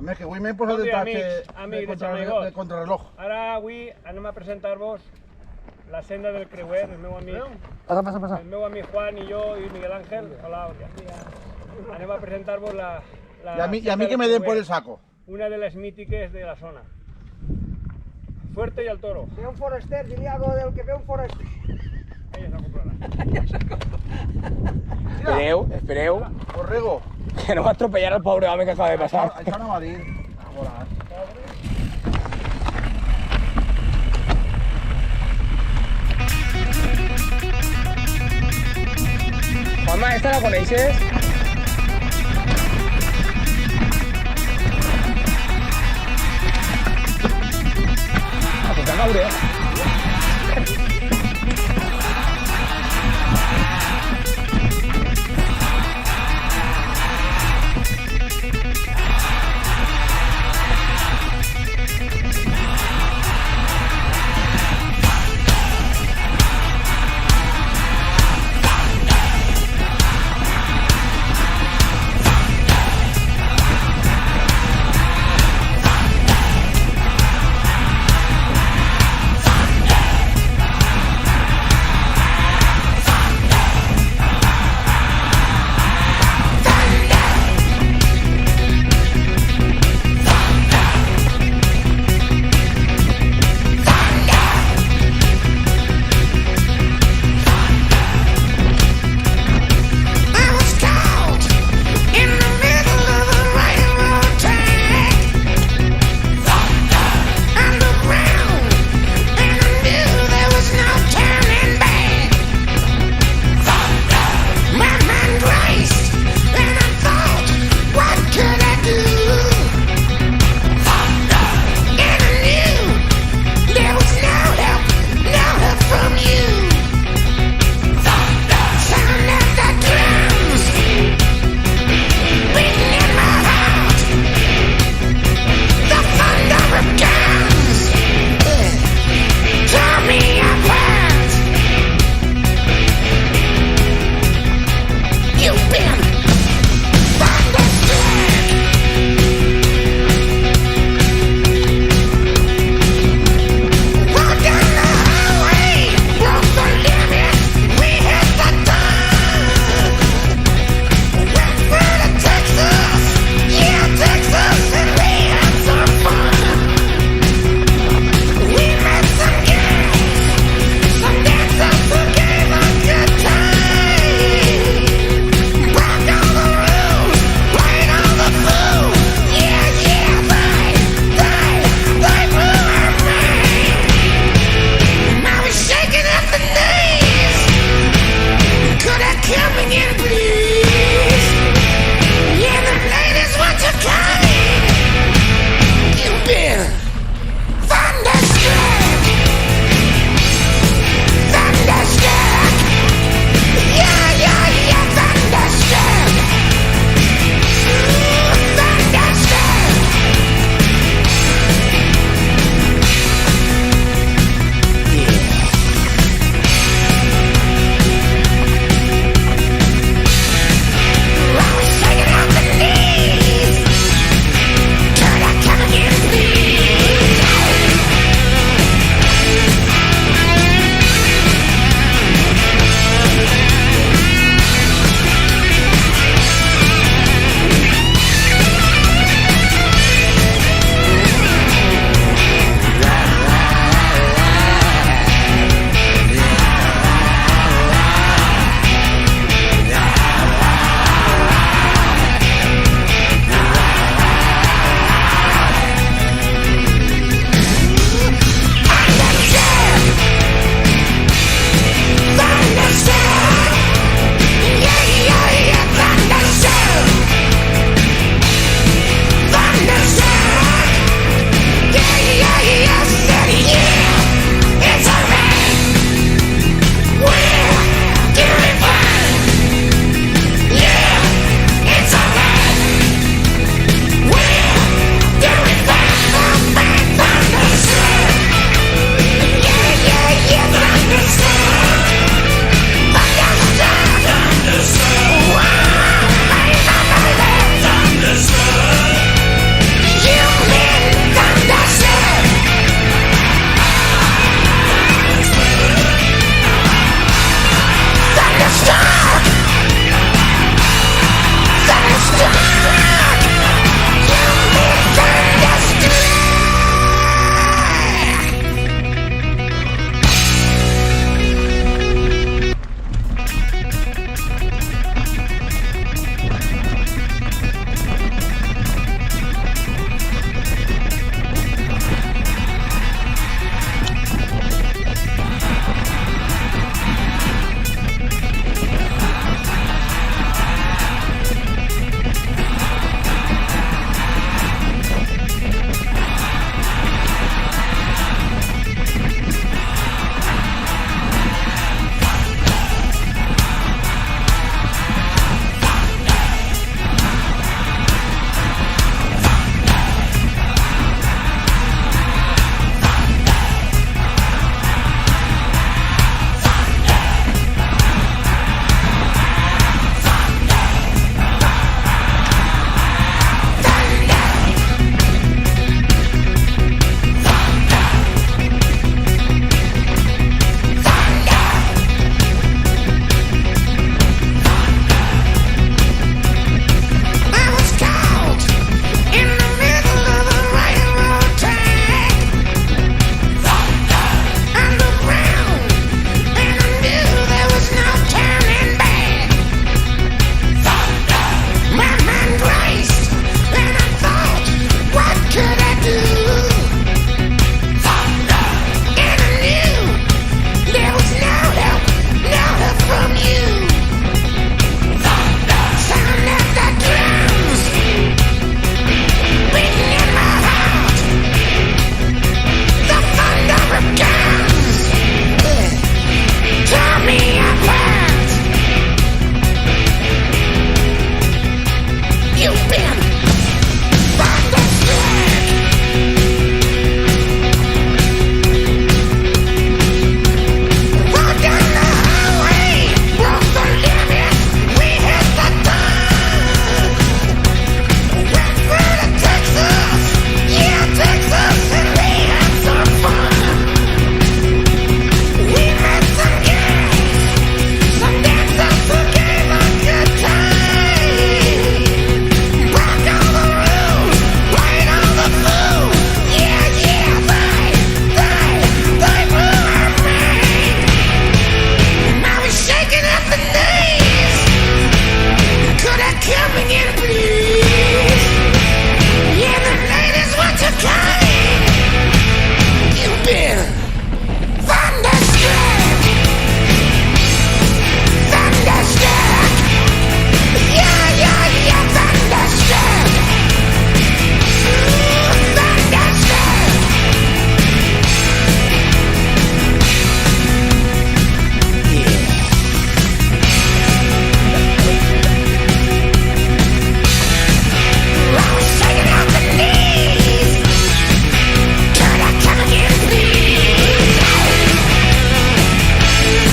més que avui m'he posat el taxe de contrarreloj. Ara avui anem a presentar-vos la senda del creuer, el meu amic. Passa. El meu amic Juan i jo i Miguel Ángel. Hola, anem a presentar-vos la Y a mí que me den por el saco. Una de les mítiques de la zona. Fuerte y al toro. Ve un foraster, dile algo del que ve un foraster. Ella s'ha comprat. Espereu, Borrego. que no va a atropellar al pobre home que acaba de pasar. Això no va dir. A volar. Juanma, ¿esta la coneixes?